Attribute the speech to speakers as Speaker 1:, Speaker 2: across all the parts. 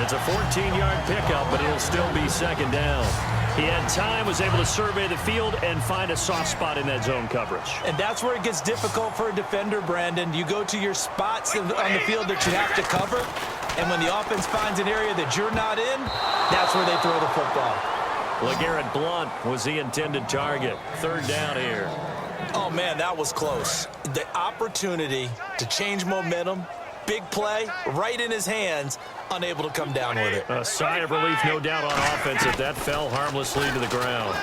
Speaker 1: It's a 14-yard pickup, but it'll still be second down. He had time, was able to survey the field and find a soft spot in that zone coverage.
Speaker 2: And that's where it gets difficult for a defender, Brandon. You go to your spots on the field that you have to cover, and when the offense finds an area that you're not in, that's where they throw the football.
Speaker 1: LeGarrette Blount was the intended target. Third down here.
Speaker 2: Oh, man, that was close. The opportunity to change momentum, big play, right in his hands, unable to come down with it.
Speaker 1: A sigh of relief, no doubt, on offense if that fell harmlessly to the ground.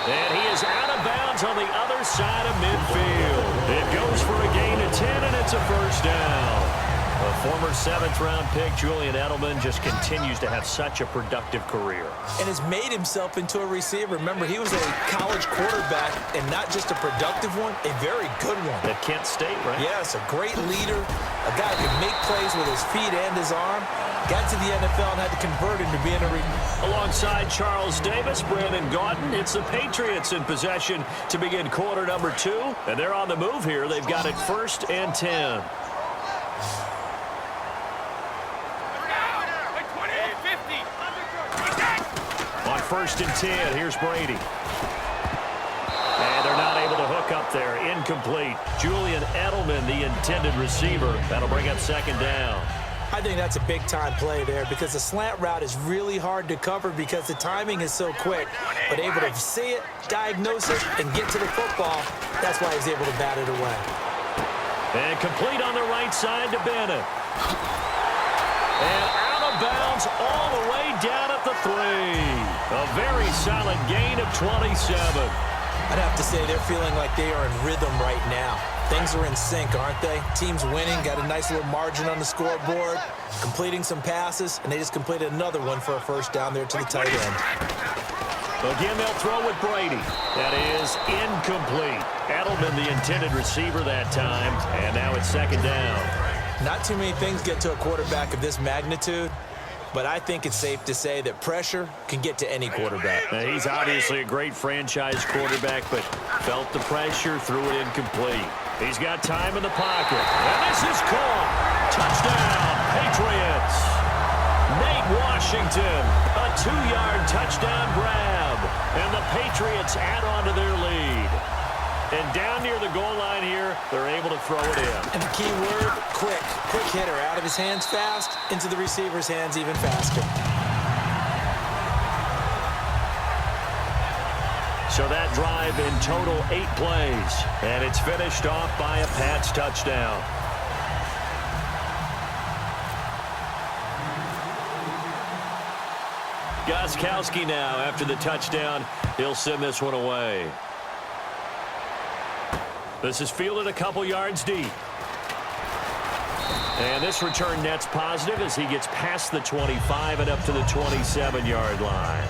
Speaker 1: And he is out of bounds on the other side of midfield. It goes for a gain of 10, and it's a first down. A former 7th-round pick, Julian Edelman, just continues to have such a productive career.
Speaker 2: And has made himself into a receiver. Remember, he was a college quarterback, and not just a productive one, a very good one.
Speaker 1: At Kent State, right?
Speaker 2: Yes, a great leader, a guy who could make plays with his feet and his arm. Got to the NFL and had to convert him to being a
Speaker 1: Alongside Charles Davis, Brandon Gaudin, it's the Patriots in possession to begin quarter number 2. And they're on the move here. They've got it 1st and 10. On 1st and 10, here's Brady. And they're not able to hook up there. Incomplete. Julian Edelman, the intended receiver. That'll bring up second down.
Speaker 2: I think that's a big-time play there because the slant route is really hard to cover because the timing is so quick. But able to see it, diagnose it, and get to the football, that's why he's able to bat it away.
Speaker 1: And complete on the right side to Bennett. And out of bounds all the way down at the 3. A very solid gain of 27.
Speaker 2: I'd have to say they're feeling like they are in rhythm right now. Things are in sync, aren't they? Team's winning, got a nice little margin on the scoreboard, completing some passes, and they just completed another one for a first down there to the tight end.
Speaker 1: Again, they'll throw with Brady. That is incomplete. Edelman, the intended receiver that time, and now it's second down.
Speaker 2: Not too many things get to a quarterback of this magnitude, but I think it's safe to say that pressure can get to any quarterback.
Speaker 1: Now, he's obviously a great franchise quarterback, but felt the pressure, threw it incomplete. He's got time in the pocket, and this is caught. Touchdown, Patriots. Nate Washington, a 2-yard touchdown grab, and the Patriots add on to their lead. And down near the goal line here, they're able to throw it in.
Speaker 2: And the key word, quick. Quick hitter, out of his hands fast, into the receiver's hands even faster.
Speaker 1: So that drive in total 8 plays, and it's finished off by a Pats touchdown. Gostkowski now, after the touchdown, he'll send this one away. This is fielded a couple yards deep. And this return net's positive as he gets past the 25 and up to the 27-yard line.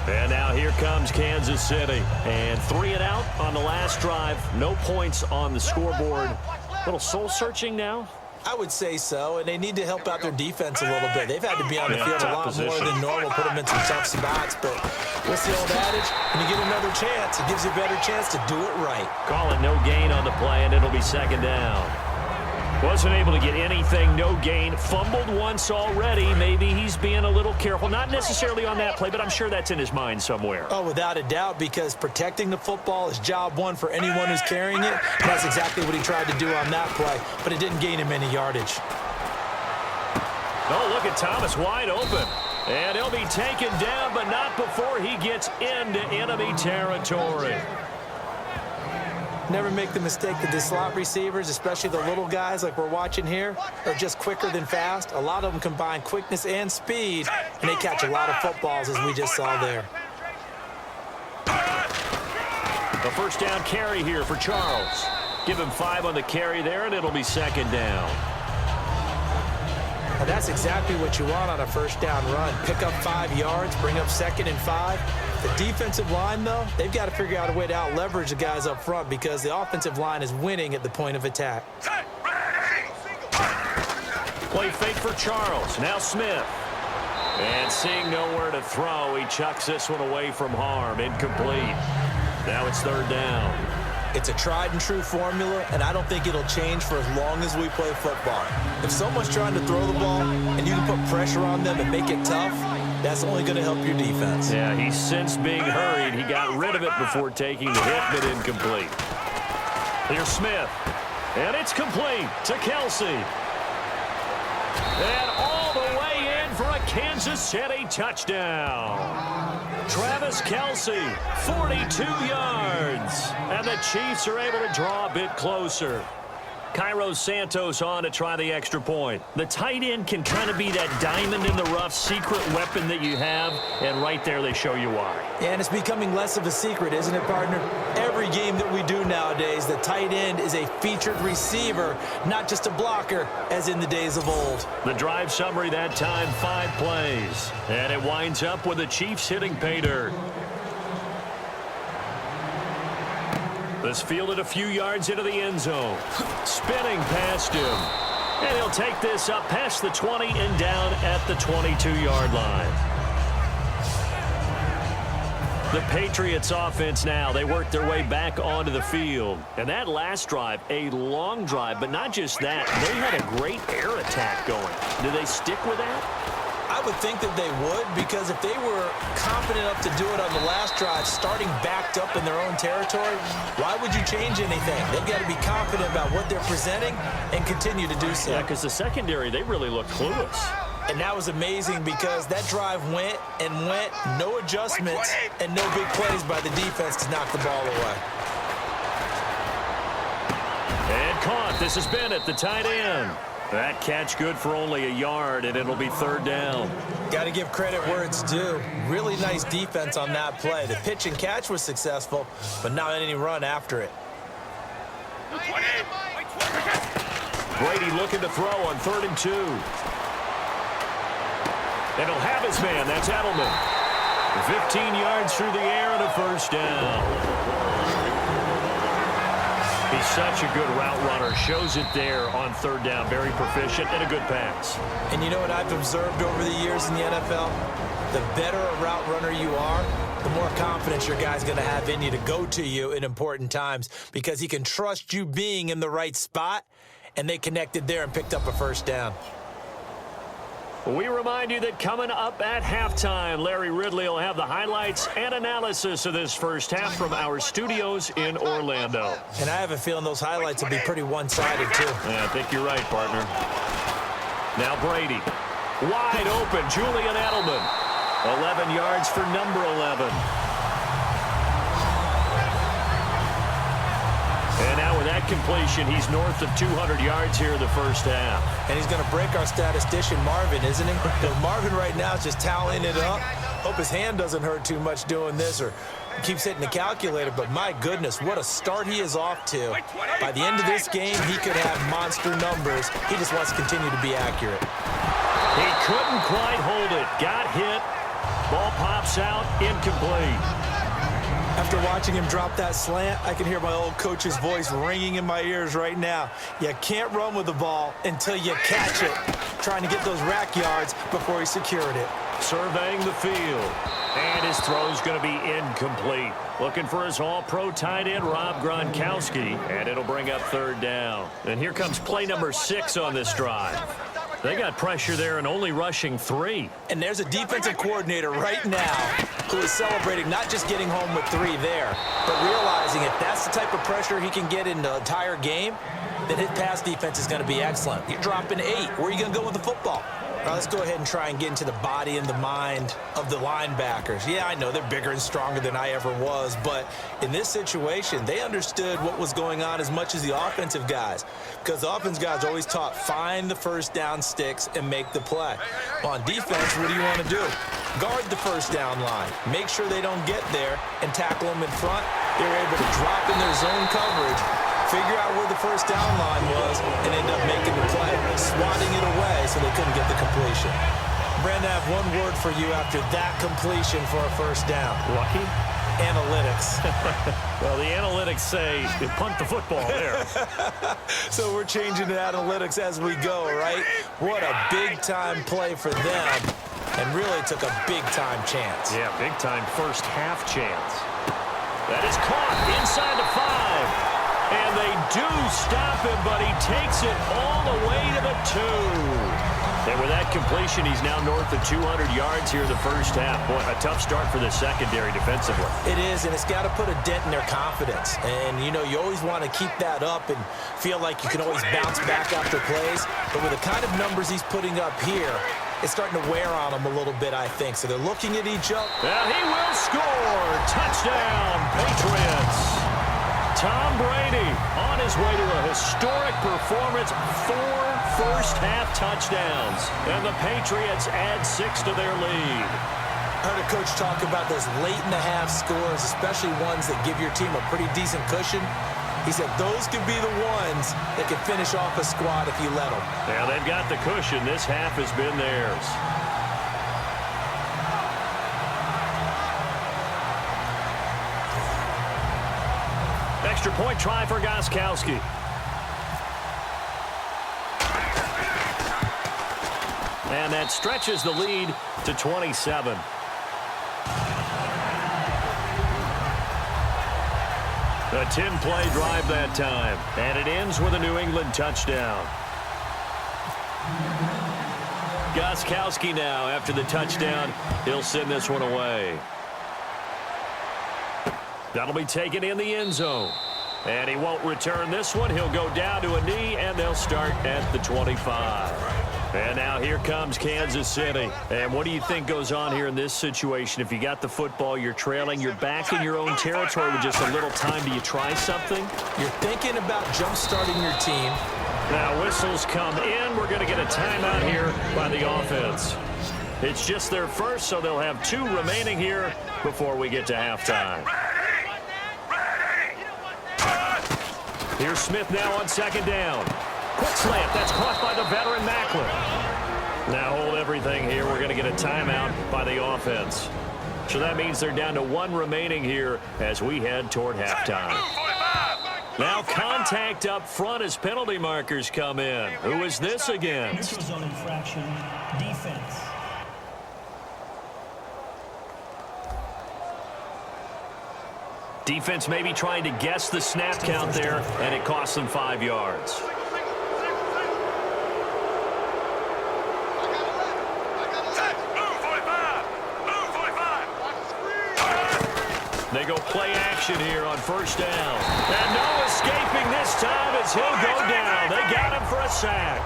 Speaker 1: And now here comes Kansas City. And 3 and out on the last drive. No points on the scoreboard. A little soul-searching now.
Speaker 2: I would say so, and they need to help out their defense a little bit. They've had to be on the field a lot more than normal, put them in some tough spots. But what's the old adage? When you get another chance, it gives you a better chance to do it right.
Speaker 1: Call it no gain on the play, and it'll be second down. Wasn't able to get anything, no gain. Fumbled once already. Maybe he's being a little careful. Not necessarily on that play, but I'm sure that's in his mind somewhere.
Speaker 2: Oh, without a doubt, because protecting the football is job one for anyone who's carrying it. And that's exactly what he tried to do on that play, but it didn't gain him any yardage.
Speaker 1: Oh, look at Thomas wide open. And he'll be taken down, but not before he gets into enemy territory.
Speaker 2: Never make the mistake that the slot receivers, especially the little guys like we're watching here, are just quicker than fast. A lot of them combine quickness and speed, and they catch a lot of footballs, as we just saw there.
Speaker 1: The first down carry here for Charles. Give him 5 on the carry there, and it'll be second down.
Speaker 2: Now that's exactly what you want on a first down run. Pick up 5 yards, bring up 2nd and 5. The defensive line, though, they've got to figure out a way to out-leverage the guys up front because the offensive line is winning at the point of attack.
Speaker 1: Play fake for Charles. Now Smith. And seeing nowhere to throw, he chucks this one away from harm. Incomplete. Now it's third down.
Speaker 2: It's a tried-and-true formula, and I don't think it'll change for as long as we play football. If someone's trying to throw the ball and you can put pressure on them and make it tough, that's only going to help your defense.
Speaker 1: Yeah, he's sensed being hurried. He got rid of it before taking the hit, but incomplete. Here's Smith, and it's complete to Kelsey. And all the way in for a Kansas City touchdown. Travis Kelsey, 42 yards. And the Chiefs are able to draw a bit closer. Cairo Santos on to try the extra point. The tight end can kind of be that diamond in the rough secret weapon that you have, and right there they show you why.
Speaker 2: And it's becoming less of a secret, isn't it, partner? Every game that we do nowadays, the tight end is a featured receiver, not just a blocker, as in the days of old.
Speaker 1: The drive summary that time, 5 plays. And it winds up with the Chiefs hitting pay dirt. This fielded a few yards into the end zone. Spinning past him. And he'll take this up past the 20 and down at the 22-yard line. The Patriots offense now, they work their way back onto the field. And that last drive, a long drive, but not just that. They had a great air attack going. Do they stick with that?
Speaker 2: I would think that they would, because if they were confident enough to do it on the last drive, starting backed up in their own territory, why would you change anything? They've got to be confident about what they're presenting and continue to do so.
Speaker 1: Yeah, because the secondary, they really looked clueless.
Speaker 2: And that was amazing because that drive went and went, no adjustments, and no big plays by the defense to knock the ball away.
Speaker 1: And caught. This is Bennett, the tight end. That catch good for only a yard, and it'll be 3rd down.
Speaker 2: Got to give credit where it's due. Really nice defense on that play. The pitch and catch was successful, but not any run after it.
Speaker 1: Brady looking to throw on 3rd and 2. And he'll have his man. That's Edelman. 15 yards through the air and a 1st down. He's such a good route runner. Shows it there on 3rd down. Very proficient and a good pass.
Speaker 2: And you know what I've observed over the years in the NFL? The better a route runner you are, the more confidence your guy's going to have in you to go to you in important times, because he can trust you being in the right spot, and they connected there and picked up a 1st down.
Speaker 1: We remind you that coming up at halftime, Larry Ridley will have the highlights and analysis of this first half from our studios in Orlando.
Speaker 2: And I have a feeling those highlights will be pretty one-sided, too.
Speaker 1: Yeah, I think you're right, partner. Now Brady. Wide open, Julian Edelman. 11 yards for number 11. And now with that completion, he's north of 200 yards here in the first half.
Speaker 2: And he's going to break our statistician, Marvin, isn't he? Because Marvin right now is just tallying it up. Hope his hand doesn't hurt too much doing this, or keeps hitting the calculator. But my goodness, what a start he is off to. By the end of this game, he could have monster numbers. He just wants to continue to be accurate.
Speaker 1: He couldn't quite hold it. Got hit. Ball pops out, incomplete.
Speaker 2: After watching him drop that slant, I can hear my old coach's voice ringing in my ears right now. You can't run with the ball until you catch it. Trying to get those rack yards before he secured it.
Speaker 1: Surveying the field. And his throw's going to be incomplete. Looking for his all-pro tight end, Rob Gronkowski. And it'll bring up 3rd down. And here comes play number 6 on this drive. They got pressure there and only rushing 3.
Speaker 2: And there's a defensive coordinator right now who is celebrating not just getting home with 3 there, but realizing if that's the type of pressure he can get in the entire game, then his pass defense is going to be excellent. You're dropping 8. Where are you going to go with the football? Now let's go ahead and try and get into the body and the mind of the linebackers. Yeah, I know they're bigger and stronger than I ever was, but in this situation, they understood what was going on as much as the offensive guys, because the offensive guys are always taught, find the 1st down sticks and make the play. Well, on defense, what do you want to do? Guard the 1st down line. Make sure they don't get there and tackle them in front. They were able to drop in their zone coverage, figure out where the 1st down line was, and end up making the play, swatting it away so they couldn't get the completion. Brandon, I have one word for you after that completion for a 1st down.
Speaker 1: Lucky?
Speaker 2: Analytics.
Speaker 1: Well, the analytics say they punt the football there.
Speaker 2: So we're changing to analytics as we go, right? What a big-time play for them, and really took a big-time chance.
Speaker 1: Yeah, big-time first half chance. That is caught inside the 5. stop him, but he takes it all the way to the 2. And with that completion, he's now north of 200 yards here in the first half. Boy, a tough start for the secondary defensively.
Speaker 2: It is, and it's got to put a dent in their confidence. And, you know, you always want to keep that up and feel like you can always bounce back after plays. But with the kind of numbers he's putting up here, it's starting to wear on them a little bit, I think. So they're looking at each other.
Speaker 1: And he will score. Touchdown, Patriots. Tom Brady on his way to a historic performance, 4 first-half touchdowns, and the Patriots add 6 to their lead.
Speaker 2: I heard a coach talk about those late-in-the-half scores, especially ones that give your team a pretty decent cushion. He said those could be the ones that can finish off a squad if you let them.
Speaker 1: Yeah, they've got the cushion. This half has been theirs. Extra point try for Gostkowski. And that stretches the lead to 27. A 10-play drive that time. And it ends with a New England touchdown. Gostkowski now, after the touchdown, he'll send this one away. That'll be taken in the end zone. And he won't return this one. He'll go down to a knee, and they'll start at the 25. And now here comes Kansas City. And what do you think goes on here in this situation? If you got the football, you're trailing, you're back in your own territory with just a little time. Do you try something?
Speaker 2: You're thinking about jump-starting your team.
Speaker 1: Now whistles come in. We're going to get a timeout here by the offense. It's just their first, so they'll have 2 remaining here before we get to halftime. Here's Smith now on second down. Quick slant. That's caught by the veteran Macklin. Now hold everything here. We're going to get a timeout by the offense. So that means they're down to 1 remaining here as we head toward halftime. Now contact up front as penalty markers come in. Who is this against?
Speaker 3: Neutral zone infraction, defense.
Speaker 1: Defense maybe trying to guess the snap count there, and it costs them 5 yards. They go play action here on first down. And no escaping this time as he'll go down. They got him for a sack.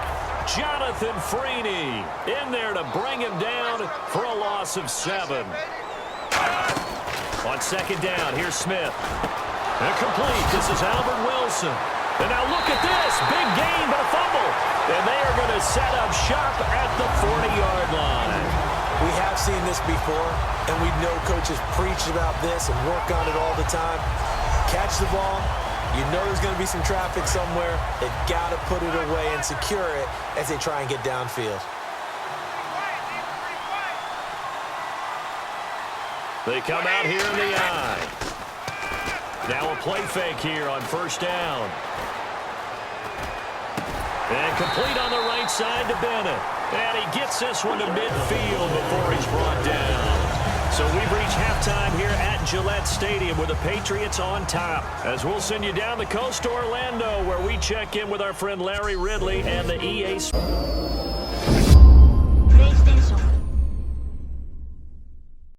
Speaker 1: Jonathan Freeney in there to bring him down for a loss of 7. On second down, here's Smith. Incomplete. This is Albert Wilson. And now look at this. Big gain, but a fumble. And they are going to set up shop at the 40-yard line.
Speaker 2: We have seen this before, and we know coaches preach about this and work on it all the time. Catch the ball. You know there's going to be some traffic somewhere. They've got to put it away and secure it as they try and get downfield.
Speaker 1: They come out here in the eye. Now a play fake here on first down. And complete on the right side to Bennett. And he gets this one to midfield before he's brought down. So we've reached halftime here at Gillette Stadium with the Patriots on top. As we'll send you down the coast to Orlando, where we check in with our friend Larry Ridley and the EA.